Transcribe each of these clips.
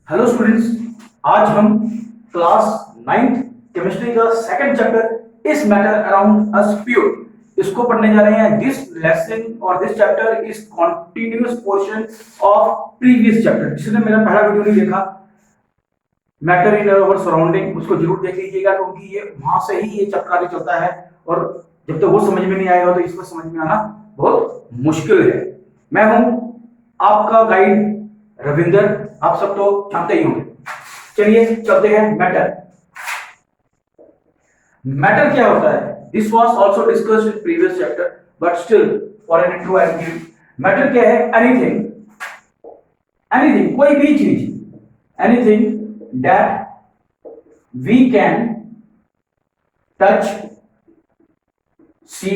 Hello students, आज हम class 9th chemistry का second chapter is matter around us pure इसको पढ़ने जा रहे हैं। दिस लेसन और this chapter is continuous portion of previous chapter. जिसने मेरा पहला वीडियो नहीं देखा मैटर इन अवर सराउंडिंग, उसको जरूर देख लीजिएगा क्योंकि ये वहां से ही ये चैप्टर आगे चलता है और जब तक वो समझ में नहीं आएगा तो इसको समझ में आना बहुत मुश्किल है। मैं हूं आपका गाइड रविंदर, आप सब तो जानते ही होंगे। चलिए चलते हैं। मैटर क्या होता है? This was also discussed in previous chapter but still for an intro I give. Matter क्या है? एनीथिंग, एनीथिंग, कोई भी चीज, anything that we can touch, see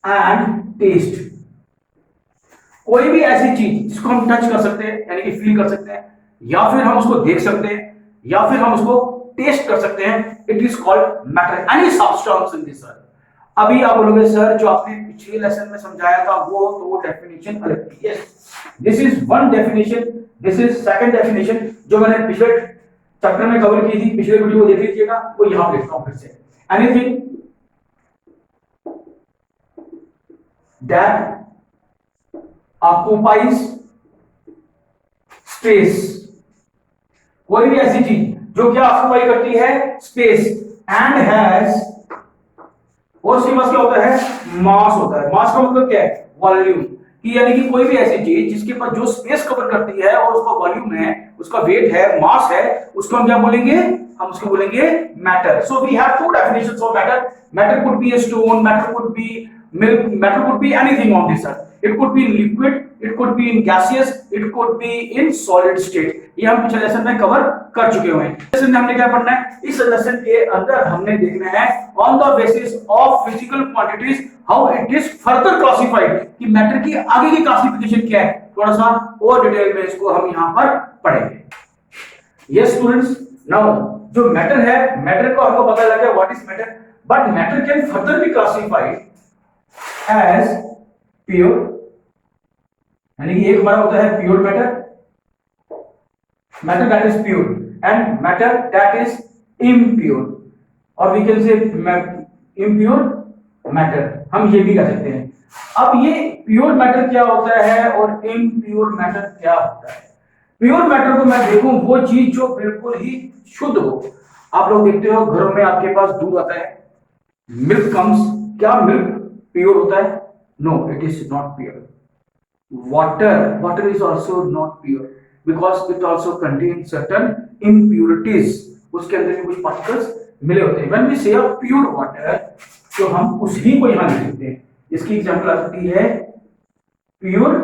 and taste. कोई भी ऐसी चीज जिसको हम टच कर सकते हैं यानी कि फील कर सकते हैं, या फिर हम उसको देख सकते हैं, या फिर हम उसको टेस्ट कर सकते हैं, it is called matter. Any substance in this earth. अभी आप बोलोगे सर जो आपने पिछले लेसन में समझाया था वो तो डेफिनेशन अलग थी। Yes, this is one definition, this is second definition जो मैंने पिछले चैप्टर में कवर की थी। पिछले वीडियो को देख लीजिएगा, वो यहां लिखता हूं फिर से। एनीथिंग दैट occupies space, कोई भी ऐसी चीज जो क्या ऑक्यूपाई करती है? स्पेस। एंड हैज, और उसके पास क्या होता है? मास होता है। मास का मतलब क्या है? वॉल्यूम। कि यानी कि कोई भी ऐसी चीज जिसके पास जो स्पेस कवर करती है और उसका वॉल्यूम है, उसका वेट है, मास है, उसको हम क्या बोलेंगे? हम उसको बोलेंगे matter. So we have two definitions of matter. Matter could be a stone, matter could be milk, matter could be anything on this earth. It could be in liquid, it could be in gaseous, it could be in solid state. ये हम पिछले lesson में cover कर चुके हुए हैं। Lesson में हमने क्या पढ़ना है? इस लेसन के अंदर हमने देखना है on the basis of physical quantities how it is further classified, कि मैटर की आगे की क्लासिफिकेशन क्या है। थोड़ा सा और डिटेल में इसको हम यहां पर पढ़ेंगे। यस स्टूडेंट्स, नाउ जो मैटर है, मैटर को हमको पता लगा what is matter, but matter can further be classified as pure, यानी कि एक हमारा होता है pure matter, matter that is pure, and matter that is impure, और we can say impure matter, हम ये भी कह सकते हैं। अब ये प्योर मैटर क्या होता है और इम्प्योर मैटर क्या होता है? प्योर मैटर को मैं देखूं वो चीज जो बिल्कुल ही शुद्ध हो। आप लोग देखते हो घरों में आपके पास दूध आता है, मिल्क कम्स, क्या मिल्क प्योर होता है? No, it is not pure. Water is also not pure because it also contain certain impurities. उसके अंदर भी कुछ पार्टिकल्स मिले होते हैं। When we say pure water तो हम उसी को यहां लिख देते हैं। इसकी एग्जांपल आ सकती है pure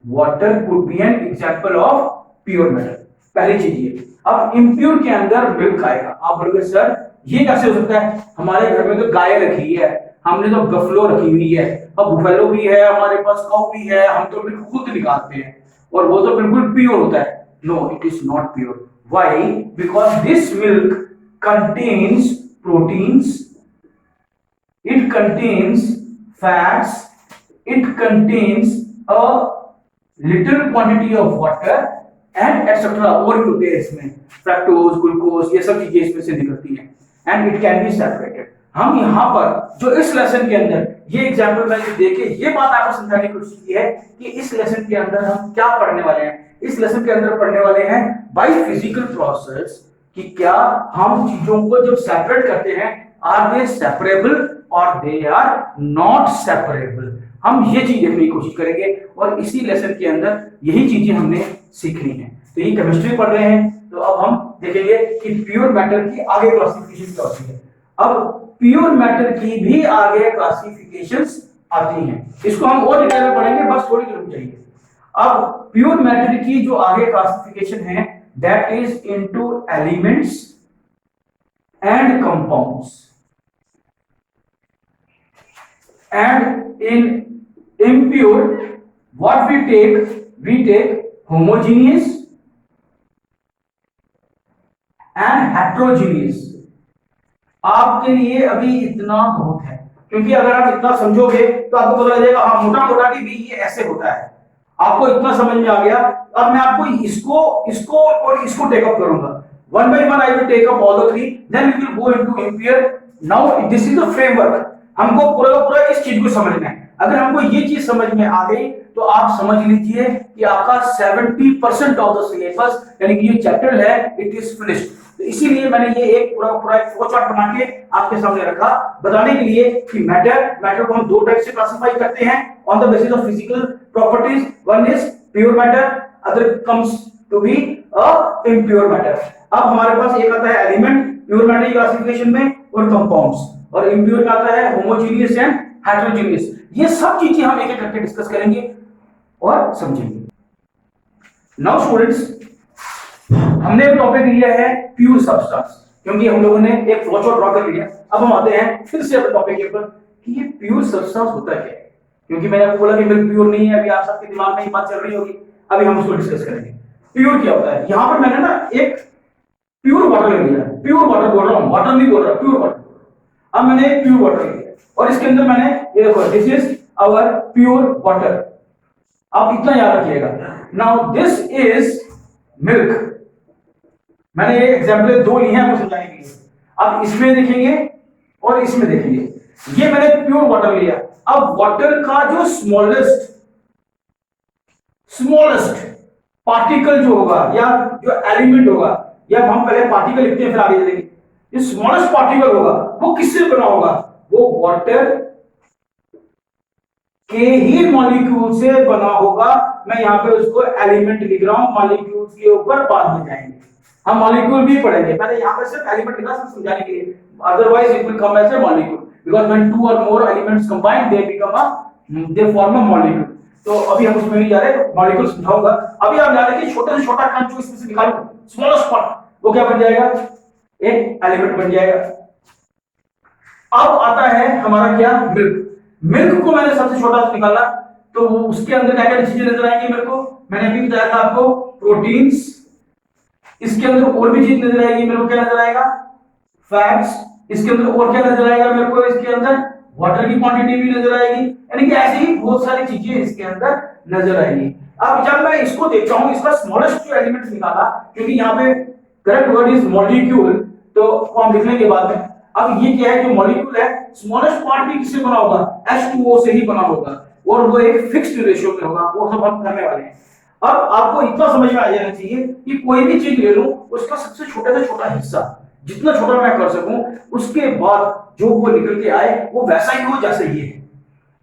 water could be an example of pure matter. पहली चीज ये। अब इम्प्योर के अंदर मिल्क आएगा। आप बोलोगे सर ये कैसे हो सकता है? हमारे घर में तो गाय रखी है, हमने तो बफलो रखी हुई है, अब बुफेलो भी है, हमारे पास काऊ भी है, हम तो मिल्क खुद निकालते हैं और वो तो बिल्कुल प्योर होता है। No, it is not pure. Why? Because this milk contains proteins, it contains fats, it contains a little quantity of water and etcetera. और भी होते हैं इसमें, फ्रक्टोज, ग्लूकोज, ये सब चीजें इसमें से निकलती हैं and it can be separated. हम यहां पर जो इस लेसन के अंदर ये एग्जांपल मैंने देके ये बात आपको समझाने की कोशिश की है कि इस लेसन के अंदर हम क्या पढ़ने वाले हैं। इस लेसन के अंदर पढ़ने वाले हैं बाय फिजिकल प्रोसेस कि क्या हम चीजों को जब सेपरेट करते हैं आर दे सेपरेबल और दे आर नॉट सेपरेबल। हम ये चीज देखने की कोशिश करेंगे और इसी लेसन के अंदर यही चीजें हमने सीखनी है। तो ये केमिस्ट्री पढ़ रहे हैं तो अब हम देखेंगे कि प्योर मैटर की आगे क्लासिफिकेशन क्या होती है। अब प्योर मैटर की भी आगे क्लासिफिकेशंस आती हैं, इसको हम और डिटेल में पढ़ेंगे, बस थोड़ी देर चाहिए। अब प्योर मैटर की जो आगे क्लासिफिकेशन है that is into elements and compounds, and in impure what we take homogeneous and heterogeneous। आपके लिए अभी इतना बहुत है क्योंकि अगर आप इतना समझोगे तो आपको पता चल जाएगा हाँ मोटा मोटा भी ये ऐसे होता है। आपको इतना समझ में आ गया। अब मैं आपको इसको इसको और इसको टेकअप करूंगा, one by one I will take up all the three, then we will go into ampere. Now this is the framework, हमको पूरा का पूरा इस चीज को समझना है। अगर हमको ये चीज समझ में आ गई तो आप समझ लीजिए कि आपका 70% ऑफ द सिलेबस यानी कि ये चैप्टर है इट इज फिनिश्ड। तो इसीलिए मैंने ये एक पूरा पूरा एक फ्लो चार्ट बना के आपके सामने रखा, बताने के लिए कि मैटर को हम दो टाइप से क्लासिफाई करते हैं on the basis of physical properties. One is pure matter, other comes to be a impure matter. अब हमारे पास एक आता है एलिमेंट प्योर मैटर की क्लासिफिकेशन में, और कंपाउंड्स, और इम्प्योर में आता है होमोजेनियस एंड हेटेरोजेनियस। ये सब चीजें हम एक एक करके डिस्कस करेंगे और समझेंगे। नाउ स्टूडेंट्स, हमने टॉपिक लिया है प्योर सब्सटेंस, क्योंकि हम लोगों ने एक फ्लो चार्ट ड्रॉ कर लिया। अब हम आते हैं फिर से अपने टॉपिक के ऊपर कि ये प्योर सब्सटेंस होता क्या है, क्योंकि मैंने आपको बोला कि मिल्क प्योर नहीं है, अभी आप सबके दिमाग में ये बात चल रही होगी, अभी हम उसको डिस्कस करेंगे। प्योर क्या होता है? यहां पर मैंने ना एक प्योर वाटर ले लिया, प्योर वाटर बोल रहा हूं, वाटर नहीं बोल रहा, प्योर वाटर। अब मैंने एक प्योर वाटर लिया और इसके अंदर मैंने ये देखो, this is our pure water. आप इतना याद रखिएगा। Now this is milk. मैंने ये एग्जाम्पल दो लिए हैं आपको समझाने के लिए। अब इसमें देखेंगे और इसमें देखेंगे, ये मैंने प्योर वाटर लिया। अब वाटर का जो स्मॉलेस्ट पार्टिकल जो होगा या जो एलिमेंट होगा, या हम पहले पार्टिकल लिखते हैं फिर आगे चलेंगे, जो स्मॉलेस्ट पार्टिकल होगा वो किससे बना होगा? वो वाटर के ही मॉलिक्यूल से बना होगा। मैं यहां पे उसको एलिमेंट लिख रहा हूं, मॉलिक्यूल्स के ऊपर बाद में जाएंगे, हम मॉलिक्यूल भी पढ़ेंगे। पहले यहां पे सिर्फ एलिमेंट लिखा सिर्फ समझाने के लिए, otherwise it will come as a molecule, because when two or more elements combine they form a molecule. तो अभी हम उसमें नहीं जा रहे, मॉलिक्यूल समझाऊंगा। अभी आप जान रहे कि छोटे से छोटा कण जो इसमें से निकालूं, स्मॉलेस्ट पार्ट, वो क्या बन जाएगा? एक एलिमेंट बन जाएगा। अब आता है हमारा क्या? मिल्क। मिल्क को मैंने सबसे छोटा निकाला, तो वो उसके अंदर क्या क्या चीजें नजर आएंगी मेरे को? मैंने अभी बताया था आपको, प्रोटीन्स। इसके अंदर और भी चीज नजर आएगी मेरे को, क्या नजर आएगा? फैट्स। इसके अंदर और क्या नजर आएगा मेरे को? इसके अंदर वाटर की क्वांटिटी भी नजर आएगी, यानी कि ऐसे ही बहुत सारी चीजें इसके अंदर नजर आएंगी। अब जब मैं इसको देखता हूं, इसका स्मॉलेस्ट जो एलिमेंट निकाला, क्योंकि यहाँ पे करेक्ट वर्ड इज मॉलिक्यूल, तो हम लिख लेंगे बाद में। अब ये क्या है? जो मॉलिक्यूल है, स्मॉलेस्ट पार्ट भी किससे बना होगा? H2O से ही बना होगा, और वो एक फिक्स्ड रेशियो में होगा, वो सब हम करने वाले हैं। अब आपको इतना समझ में आ जाना चाहिए कि कोई भी चीज ले लूं, उसका सबसे छोटे से छोटा हिस्सा जितना छोटा मैं कर सकूं, उसके बाद जो वो निकल के आए वो वैसा ही हो जैसे ये है।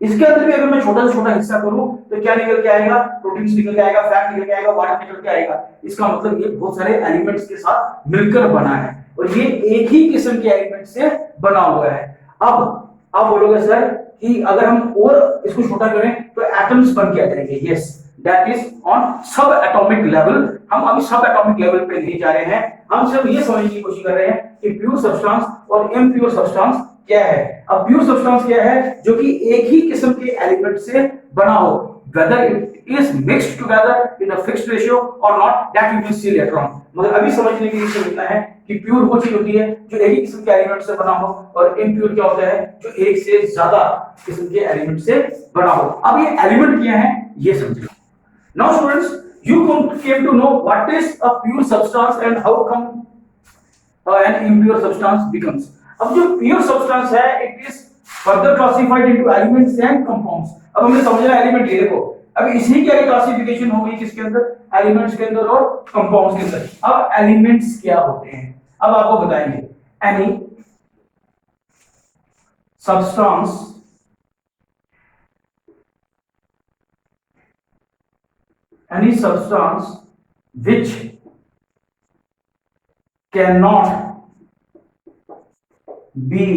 इसके अंदर भी अगर मैं छोटा से छोटा हिस्सा करूं तो क्या निकल के आएगा? प्रोटीन्स निकल के आएगा, फैट निकल के आएगा, वाटर निकल के आएगा। इसका मतलब ये बहुत सारे एलिमेंट्स के साथ मिलकर बना है, और ये एक ही किस्म के एलिमेंट से बना हुआ है। अब आप बोलोगे सर कि अगर हम और इसको छोटा करें तो एटम्स बन के आ जाएंगे। यस, दैट इज ऑन सब एटॉमिक लेवल। हम अभी सब एटॉमिक लेवल पे नहीं जा रहे हैं, हम सिर्फ ये समझने की कोशिश कर रहे हैं कि प्योर सब्सटेंस और इम्प्योर सब्सटेंस क्या है। अब प्योर सब्सटेंस क्या है? जो कि एक ही किस्म के एलिमेंट से बना हो, whether it is mixed together in a fixed ratio or not, that you will see later on। मगर अभी समझने के लिए समझना है कि प्योर वो चीज होती है जो एक ही किस्म के एलिमेंट से बना हो, और इम्प्योर क्या होता है? जो एक से ज्यादा किस्म के एलिमेंट से बना हो। अब ये एलिमेंट क्या है ये समझिए। Now students, you came to know what is a pure substance and how come an impure substance becomes। अब जो प्योर सब्सटेंस है, it is further classified into elements and compounds. अब हमें समझना एलिमेंट ये देखो, अब इसी की आगे क्लासिफिकेशन हो गई किसके अंदर? एलिमेंट्स के अंदर और कंपाउंड्स के अंदर। अब एलिमेंट्स क्या होते हैं अब आपको बताएंगे। Any substance which cannot be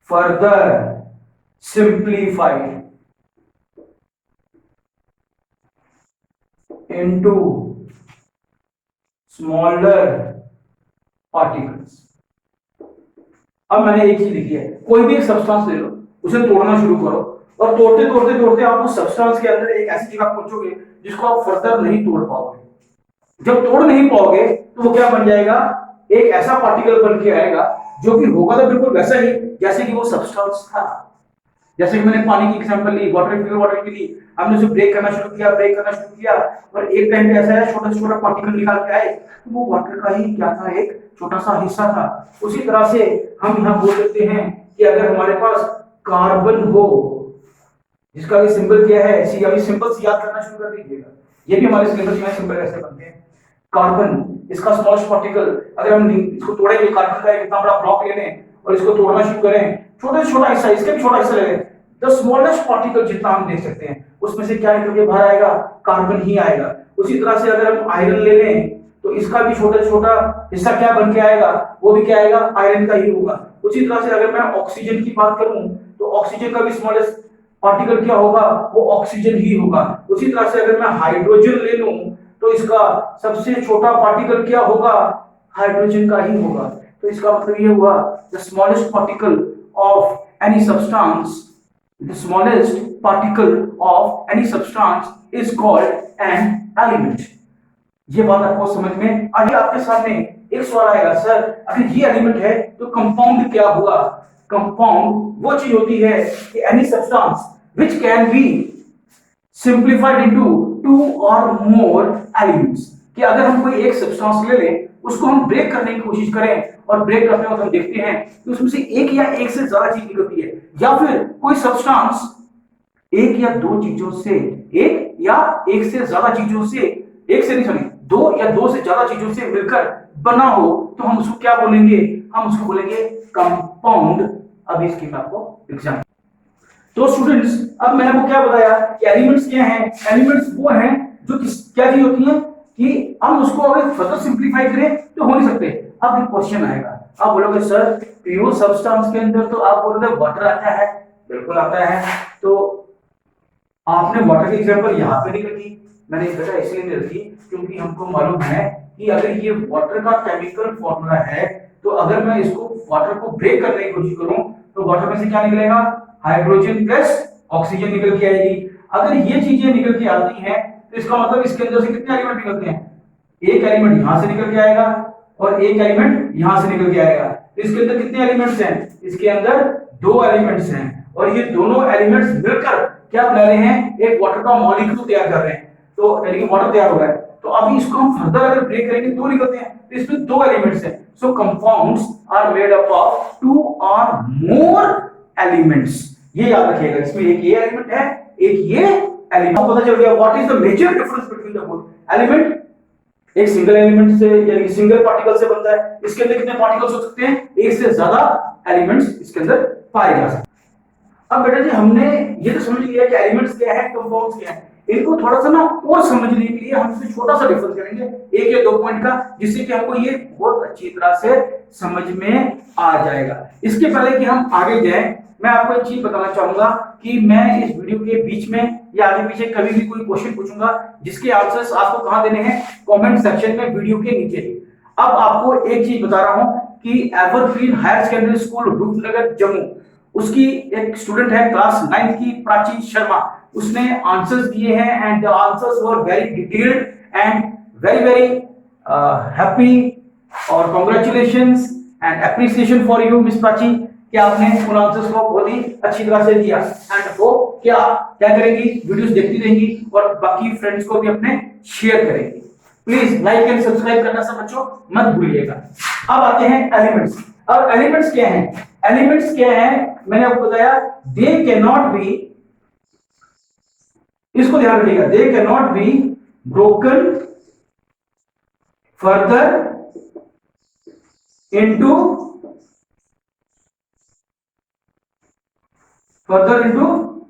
further simplified into smaller particles। अब मैंने एक चीज लिखी है, कोई भी एक सब्सटेंस ले लो, उसे तोड़ना शुरू करो, और तोड़ते तोड़ते तोड़ते आप उस सब्सटेंस के अंदर एक ऐसी जगह पहुंचोगे जिसको आप फर्दर नहीं तोड़ पाओगे। जब तोड़ नहीं पाओगे तो वो क्या बन जाएगा? एक ऐसा पार्टिकल बन के आएगा जो कि होगा तो बिल्कुल वैसा ही जैसे कि वो सब्सटेंस था। जैसे कि मैंने पानी की एग्जांपल ली, वाटर प्योर वाटर की ली, हमने उसे ब्रेक करना शुरू किया, ब्रेक करना शुरू किया, और एक टाइम पे ऐसा है छोटा छोटा पार्टिकल निकाल के आए, तो वो वाटर का ही क्या था, एक छोटा सा हिस्सा था। उसी तरह से हम यहाँ बोल सकते हैं कि अगर हमारे पास कार्बन हो, जिसका ये सिंबल क्या है, ऐसी अभी सिंबल्स याद करना शुरू कर दीजिएगा, ये भी हमारे सिलेबस में सिंबल ऐसे बनते हैं। कार्बन, इसका स्मॉलेस्ट पार्टिकल, अगर हम इसको तोड़ेंगे, कार्बन का इतना बड़ा ब्लॉक ले लें और इसको तोड़ना शुरू करें, छोटे से छोटा हिस्सा, इसके भी छोटा हिस्सा ले लें, द स्मॉलेस्ट पार्टिकल जितना हम देख सकते हैं, उसमें से क्या निकल के बाहर आएगा, कार्बन ही आएगा। उसी तरह से अगर हम आयरन ले लें, तो इसका भी छोटा छोटा हिस्सा क्या बन के आएगा, वो भी क्या आएगा, आयरन का ही होगा। उसी तरह से अगर मैं ऑक्सीजन की बात करूं, तो ऑक्सीजन का भी स्मॉलेस्ट पार्टिकल क्या होगा, वो ऑक्सीजन ही होगा। उसी तरह से अगर मैं हाइड्रोजन ले लूं, तो इसका सबसे छोटा पार्टिकल क्या होगा, हाइड्रोजन का ही होगा। तो इसका मतलब ये हुआ, the smallest particle of any substance, the smallest particle of any substance is called an element. ये बात आपको समझ में आगे आपके सामने एक सवाल आएगा, सर अगर ये एलिमेंट है तो कंपाउंड क्या हुआ। कंपाउंड वो चीज होती है कि any substance which can be simplified into two or more elements, कि अगर हम कोई एक सब्सटेंस ले लें, उसको हम ब्रेक करने की कोशिश करें, और ब्रेक करते वक्त हम देखते हैं कि उसमें से एक या एक से ज्यादा चीज निकलती है, या फिर कोई सब्सटेंस एक या दो चीजों से, एक या एक से ज्यादा चीजों से, एक से नहीं सॉरी, दो या दो से ज्यादा चीजों से मिलकर बना हो, तो हम उसको क्या बोलेंगे, हम उसको बोलेंगे कंपाउंड। अब इसकी मैं आपको एग्जाम्पल, तो स्टूडेंट्स अब मैंने आपको क्या बताया कि एलिमेंट्स क्या हैं, एलिमेंट्स वो हैं जो क्या चीज होती है कि हम उसको अगर फर्दर सिंपलीफाई करें तो हो नहीं सकते। अब एक क्वेश्चन आएगा, आप बोलोगे सर प्योर सब्सटेंस के अंदर तो आप बोल रहे वाटर आता है, बिल्कुल आता है, तो आपने वाटर की एग्जांपल यहाँ पे नहीं रखी, मैंने बेटा इसलिए नहीं रखी क्योंकि हमको मालूम है कि अगर ये वाटर का केमिकल फॉर्मूला है, तो अगर मैं इसको वाटर को ब्रेक करने की कोशिश करूं, तो वाटर में से क्या निकलेगा, हाइड्रोजन प्लस ऑक्सीजन निकल के आएगी। अगर ये चीजें निकल के आती हैं, तो इसका मतलब इसके अंदर से कितने एलिमेंट निकलते हैं, एक एलिमेंट यहां से निकल के आएगा और एक एलिमेंट यहां से निकल के आएगा। तो इसके अंदर कितने एलिमेंट्स हैं, इसके अंदर दो एलिमेंट्स हैं, और ये दोनों एलिमेंट्स मिलकर क्या बना रहे हैं, एक वाटर का मॉलिक्यूल तैयार कर रहे हैं, तो यानी कि वाटर तैयार हो रहा है। तो अभी इसको हम फर्दर अगर ब्रेक करेंगे दो निकलते हैं, तो इसमें दो एलिमेंट्स हैं। So compounds are made up of two or more elements, ये याद रखिएगा, इसमें एक ये एलिमेंट है, एक ये एलिमेंट। पता चल गया what is the major difference between the both element. एक सिंगल एलिमेंट से यानी सिंगल पार्टिकल से बनता है, इसके अंदर कितने पार्टिकल्स हो सकते हैं, एक से ज्यादा एलिमेंट्स इसके अंदर पाए जा सकते हैं। अब बेटा जी हमने ये तो समझ लिया कि एलिमेंट्स क्या है, कंपाउंड्स क्या है, इनको थोड़ा सा ना और समझने के लिए हम इसमें छोटा सा डिफरेंस करेंगे, एक या दो पॉइंट का, जिससे कि हमको ये बहुत अच्छी तरह से समझ में आ जाएगा। इसके पहले कि हम आगे जाएं, मैं आपको एक चीज बताना चाहूंगा कि मैं इस वीडियो के बीच में या आगे पीछे कभी भी कोई क्वेश्चन पूछूंगा, जिसके आंसर्स आपको कहां देने हैं, कमेंट सेक्शन में वीडियो के नीचे। अब आपको एक चीज बता रहा हूं कि Evergreen Higher Secondary School Rupnagar Jammu, उसकी एक स्टूडेंट है क्लास 9 की प्राची शर्मा, उसने आंसर्स दिए हैं and the answers were very detailed and very very happy और congratulations and appreciation for you miss Prachi, कि आपने उन आंसर्स को बहुत ही अच्छी तरह से दिया। एंड वो क्या क्या करेंगी, वीडियोस देखती रहेंगी और बाकी फ्रेंड्स को भी अपने शेयर करेंगी। प्लीज लाइक एंड सब्सक्राइब करना सब बच्चों मत भूलिएगा। अब आते हैं एलिमेंट्स। अब एलिमेंट्स क्या हैं, एलिमेंट्स क्या हैं, मैंने आपको बताया दे कैन नॉट बी, इसको ध्यान रखिएगा, they can not be broken further into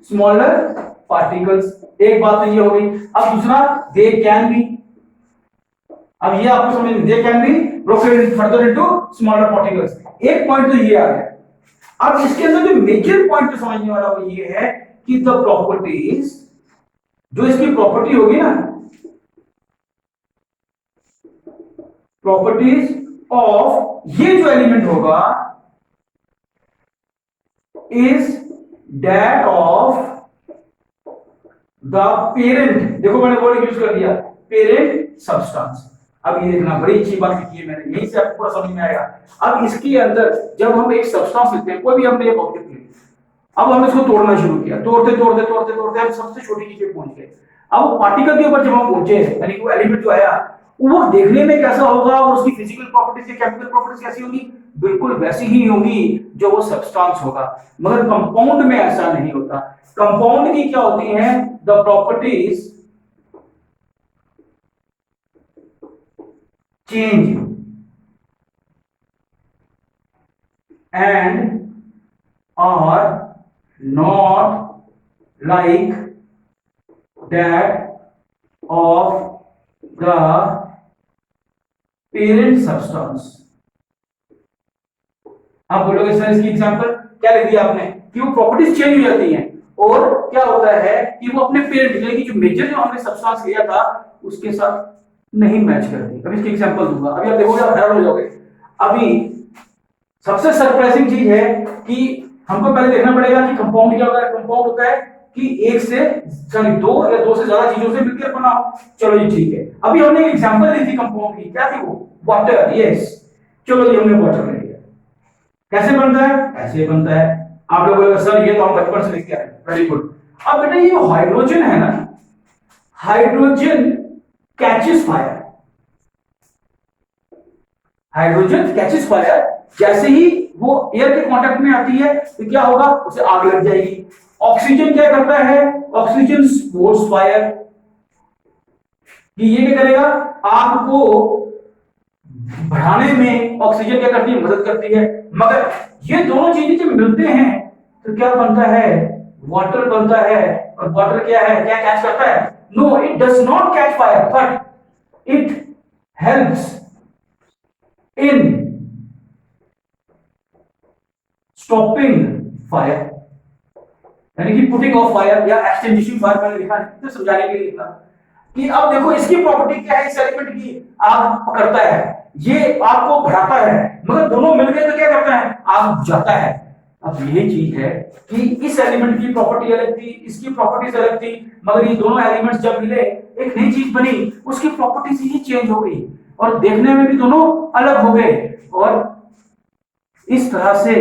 smaller particles. एक बात तो ये हो गई। अब दूसरा दे कैन बी, अब ये आपको समझ में, they can be broken further into smaller particles. एक पॉइंट तो ये आ गया। अब इसके अंदर जो मेजर पॉइंट तो समझने वाला वो ये है कि द प्रॉपर्टीज, जो इसकी प्रॉपर्टी होगी ना, प्रॉपर्टीज ऑफ ये जो एलिमेंट होगा is that of the parent, देखो मैंने वर्ड यूज कर दिया पेरेंट सब्सटेंस। अब ये देखना बड़ी अच्छी बात लिखी है मैंने, यहीं से आपको समझ में आएगा। अब इसके अंदर जब हम एक सब्सटेंस लिखते हैं, कोई भी हमने एक ऑब्जेक्ट लिया, अब हम इसको तोड़ना शुरू किया, तोड़ते तोड़ते तोड़ते तोड़ते हम सबसे छोटी चीज पे पहुंच गए। अब पार्टिकल के ऊपर जब हम पहुंचे, यानी कि वो एलिमेंट जो आया वो देखने में कैसा होगा और उसकी फिजिकल प्रॉपर्टीज या केमिकल प्रॉपर्टीज कैसी होगी, बिल्कुल वैसी ही होगी जो वो सब्सटेंस होगा। मगर कंपाउंड में ऐसा नहीं होता। कंपाउंड की क्या होती है, the properties change and are not like that of the parent substance। आप बोलोगे सर इसकी एग्जांपल क्या लिख दिया आपने, कि वो प्रॉपर्टीज चेंज हो जाती हैं और क्या होता है कि वो अपने पेरेंट यानी कि जो मेजर जो हमने सब्सटेंस लिया था उसके साथ नहीं मैच करती। अभी इसकी एग्जांपल दूंगा, अभी आप देखोगे आप हैरान हो जाओगे। अभी सबसे सरप्राइजिंग चीज है कि हमको पहले देखना पड़ेगा कि कंपाउंड क्या होता है। कंपाउंड होता है कि एक से सॉरी दो या दो से ज्यादा चीजों से मिलकर बना हो। चलो जी ठीक है, अभी हमने एक एग्जांपल ली थी कंपाउंड की, क्या थी वो, वाटर। यस, चलो जी हमने वाटर ले लिया। कैसे बनता है, ऐसे बनता है। आप लोग बोलोगे सर ये तो हम बचपन से लिख के आए, वेरी गुड। अब बेटा ये हाइड्रोजन है ना, hydrogen catches fire, hydrogen catches fire. जैसे ही वो एयर के कांटेक्ट में आती है तो क्या होगा, उसे आग लग जाएगी। ऑक्सीजन क्या करता है, ऑक्सीजन स्पोर्ट्स फायर, कि ये क्या करेगा, आग को बढ़ाने में ऑक्सीजन क्या करती है, मदद करती है। मगर ये दोनों चीजें जब मिलते हैं तो क्या बनता है, वाटर बनता है। और वाटर क्या है, क्या कैच करता है, no it does not catch fire but it helps in stopping fire, यानी कि पुटिंग ऑफ फायर या एक्सटिंग्विशिंग फायर। मैंने लिखा है तो समझाने के लिए लिखा कि अब देखो इसकी प्रॉपर्टी क्या है, इस एलिमेंट की, आग पकड़ता है, ये आग को बढ़ाता है, मगर दोनों मिलकर तो क्या करता है, आग बुझाता है। अब ये चीज है कि इस एलिमेंट की प्रॉपर्टी अलग थी, इसकी प्रॉपर्टीज अलग थी, मगर ये दोनों एलिमेंट्स जब मिले एक नई चीज बनी, उसकी प्रॉपर्टीज ही चेंज हो गई और देखने में भी दोनों अलग हो गए। और इस तरह से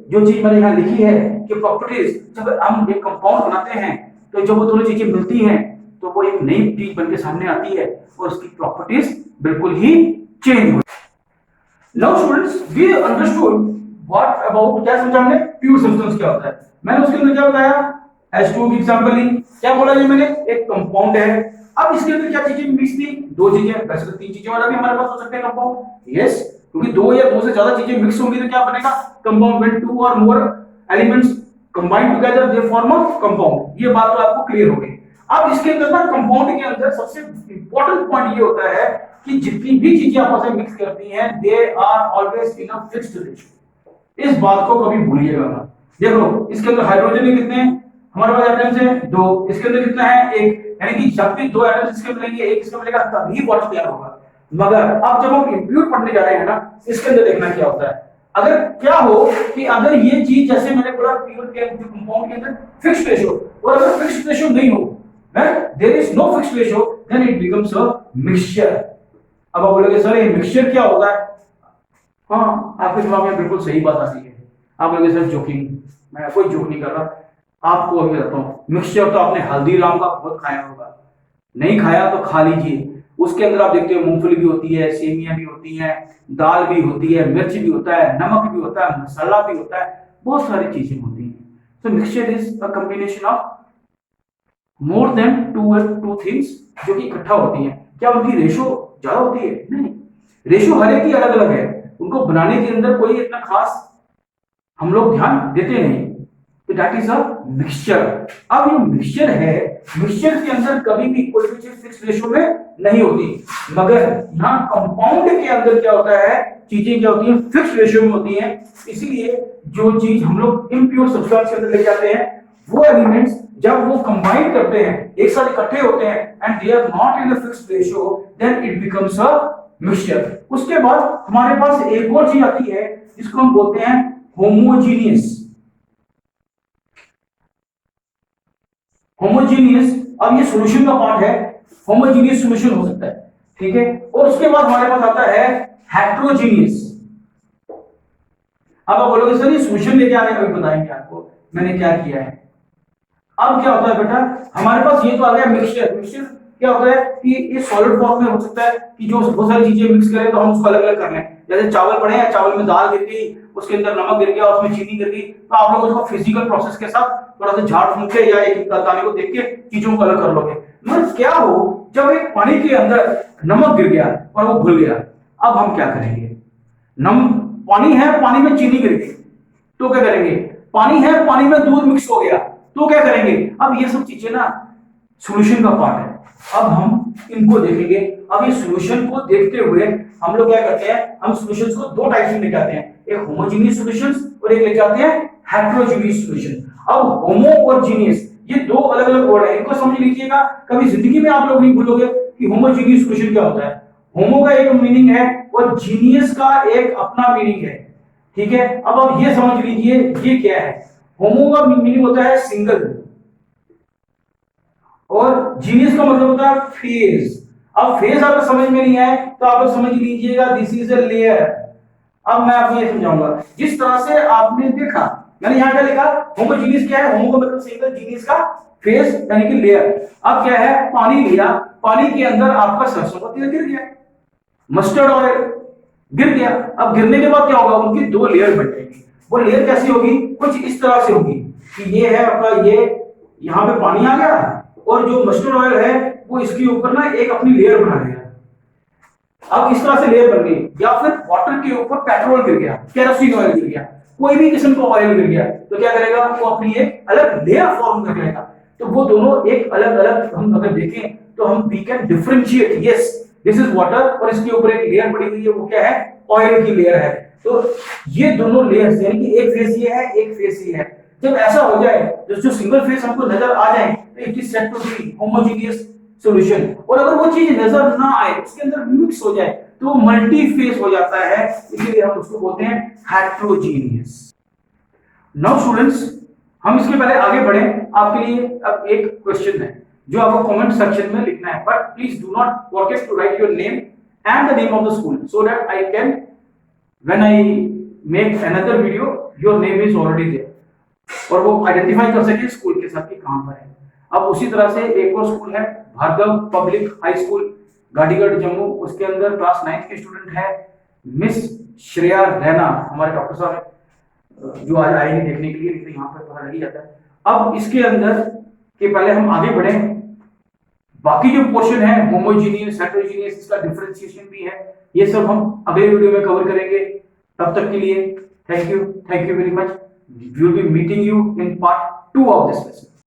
जो चीज मैंने यहां लिखी है कि प्रॉपर्टीज, जब हम एक कंपाउंड बनाते हैं तो जब वो दोनों चीजें मिलती हैं तो वो एक नई चीज बनके सामने आती है और उसकी प्रॉपर्टीज बिल्कुल ही चेंज हो। Now students we understood what about, क्या समझा हमने, प्योर सब्सटेंस क्या होता है। मैंने उसके अंदर क्या बताया, H2 की एग्जांपल ली, क्या बोला ये मैंने, एक कंपाउंड है। अब इसके अंदर क्या चीजें मिक्स थी, दो चीजें, वैसे तो तीन चीजें वाला भी हमारे पास हो सकते हैं कंपाउंड। यस, क्योंकि दो या दो से ज्यादा चीजें मिक्स होंगी तो क्या बनेगा, compound. When two or more elements combine together they form a compound. ये बात तो आपको क्लियर हो गई। अब इसके अंदर ना कंपाउंड के अंदर सबसे इंपॉर्टेंट पॉइंट ये होता है कि जितनी भी चीजें आपस में मिक्स करती हैं they are always in a fixed ratio. इस बात को कभी भूलिएगा मत। देखो इसके अंदर हाइड्रोजन के कितने हैं, हमारे पास एटम्स हैं दो, इसके अंदर कितना है, एक, यानी कि जब भी दो एटम्स इसके मिलेंगे, एक इसके मिलेगा, तभी वाटर तैयार होगा। मगर अब जब हम इंप्योर पढ़ने जा रहे हैं ना, इसके अंदर देखना क्या होता है। अगर क्या हो कि अगर ये चीज जैसे मैंने बोला प्योर के कंपाउंड के अंदर फिक्स्ड रेशियो, और अगर फिक्स्ड रेशियो नहीं हो, there is no fixed ratio, then it becomes a mixture. अब आप बोलोगे सर ये मिक्सचर क्या होता है, हाँ आपके दिमाग में बिल्कुल सही बात आती है। आप बोलोगे सर जोकिंग, मैं कोई जोक नहीं कर रहा, आपको अभी बताता हूँ। मिक्सचर तो आपने हल्दीराम का बहुत खाया होगा, नहीं खाया तो खा लीजिए। उसके अंदर आप देखते हो मूंगफली भी होती है, सेमियां भी होती हैं, दाल भी होती है, मिर्च भी होता है, नमक भी होता है, मसाला भी होता है, बहुत सारी चीजें होती हैं। तो mixture is a combination of more than two things जो कि इकट्ठा होती हैं। क्या उनकी रेशो ज्यादा होती है, नहीं, रेशो हर एक की अलग अलग है, उनको बनाने के अंदर कोई इतना खास हम लोग ध्यान देते नहीं। तो दैट इज अ मिक्सचर। अब ये मिक्सचर है, मिक्सचर के अंदर कभी भी कोई भी चीज फिक्स रेशियो में नहीं होती, मगर यहाँ कंपाउंड के अंदर क्या होता है, चीजें क्या होती हैं, फिक्स रेशियो में होती हैं। इसीलिए जो चीज हम लोग इम्प्योर सब्सटेंस के अंदर ले जाते हैं, वो एलिमेंट्स जब वो कंबाइन करते हैं, एक साथ इकट्ठे होते हैं and they are not in a fixed ratio, then it becomes a mixture. उसके बाद हमारे पास एक और चीज आती है जिसको हम बोलते हैं होमोजीनियस। होमोजीनियस, अब ये सॉल्यूशन का पार्ट है, होमोजीनियस सॉल्यूशन हो सकता है, ठीक है। और उसके बाद हमारे पास आता है हेट्रोजीनियस। अब आप बोलोगे सर ये सॉल्यूशन लेके आने का भी बताएंगे आपको, मैंने क्या किया है। अब क्या होता है बेटा, हमारे पास ये तो आ गया मिक्सचर। मिक्सचर क्या होता है कि ये सॉलिड फॉर्म में हो सकता है कि जो बहुत सारी चीजें मिक्स करें तो हम उसको अलग अलग कर लें। जैसे चावल पड़े हैं, चावल में दाल गिर गई, उसके अंदर नमक गिर गया, उसमें चीनी गिर गई, तो आप लोग उसको फिजिकल प्रोसेस के साथ थोड़ा सा झाड़ फूंक के या एक दाने को देख के चीजों को अलग कर लोगे। मगर क्या हो जब एक पानी के अंदर नमक गिर गया और वो घुल गया, अब हम क्या करेंगे। नम पानी है, पानी में चीनी गिर गई तो क्या करेंगे। पानी है, पानी में दूध मिक्स हो गया तो क्या करेंगे। अब ये सब चीजें ना सॉल्यूशन का पार्ट है। अब हम इनको देखेंगे। अब ये सॉल्यूशन को देखते हुए हम लोग क्या करते हैं, हम सॉल्यूशंस को दो टाइप में लेके आते हैं, एक होमोजेनियस सॉल्यूशंस और एक लेके आते हैं हेटेरोजेनियस सॉल्यूशन। अब होमो और जीनियस ये दो अलग अलग वर्ड है, इनको समझ लीजिएगा। कभी जिंदगी में आप लोग नहीं भूलोगे कि होमोजेनियस सॉल्यूशन क्या होता है। होमो का एक मीनिंग है और जीनियस का एक अपना मीनिंग है, ठीक है। अब आप ये समझ लीजिए ये क्या है। होमो का मीनिंग होता है सिंगल और जीनियस का मतलब होता है फेज। अब फेज आपको समझ में नहीं आए तो आप लोग समझ लीजिएगा दिस इज अ लेयर। अब मैं आपको ये समझाऊंगा। जिस तरह से आपने देखा, मैंने यहां क्या लिखा, होमोजीनियस क्या है, होमो का मतलब सिंगल, जीनियस का फेज यानी कि लेयर। अब क्या है, पानी लिया, पानी के अंदर आपका सरसों का तेल गिर गया, मस्टर्ड ऑयल गिर गया। अब गिरने के बाद क्या होगा, उनकी दो लेयर बन जाएगी। वो लेयर कैसी होगी, कुछ इस तरह से होगी कि ये है अपना, ये यहाँ पे पानी आ गया और जो मस्टर्ड ऑयल है वो इसके ऊपर ना एक अपनी लेयर बना लिया। अब इस तरह से लेयर बन गई। या फिर वाटर के ऊपर पेट्रोल गिर गया, केरोसिन ऑयल गिर गया, कोई भी किस्म का ऑयल गिर गया तो क्या करेगा, वो अपनी एक अलग लेयर फॉर्म कर लेगा। तो वो दोनों एक अलग अलग, हम अगर देखें तो हम we can differentiate, yes this is water और इसके ऊपर एक लेयर पड़ी हुई है, वो क्या है, ऑयल की लेयर है। तो ये दोनों लेयर्स यानी कि एक फेस ये है, एक फेस ये है। जब ऐसा हो जाए, जो सिंगल फेस हमको नजर आ जाए तो it is said to be homogeneous solution. और अगर वो चीज नजर ना आए, उसके अंदर मिक्स हो जाए तो वो मल्टी फेस हो जाता है, इसलिए हम उसको बोलते हैं हेटेरोजेनियस। नाउ स्टूडेंट्स, हम इसके पहले आगे बढ़े, आपके लिए अब एक क्वेश्चन है जो आपको कमेंट सेक्शन में लिखना है, but please do not forget to write your name and the name of the school so that I can when I make another video your name is already there, और वो identify कर सके school के साथ कि कहां पर है। अब उसी तरह से एक और स्कूल है Bhargav public high school, Gandhigarh Jammu, उसके अंदर क्लास 9 के स्टूडेंट है मिस श्रेया रैना, हमारे डॉक्टर साहब जो आज आए हैं देखने के लिए, तो यहाँ पर पता लग ही जाता है। अब इसके अंदर के पहले हम आगे बढ़े, बाकी जो पोर्शन है होमोजेनियस हेटेरोजेनियस, इसका डिफरेंशिएशन भी है, ये सब हम अगले वीडियो में कवर करेंगे। तब तक के लिए thank you very much. We will be meeting you in part 2 of this lesson.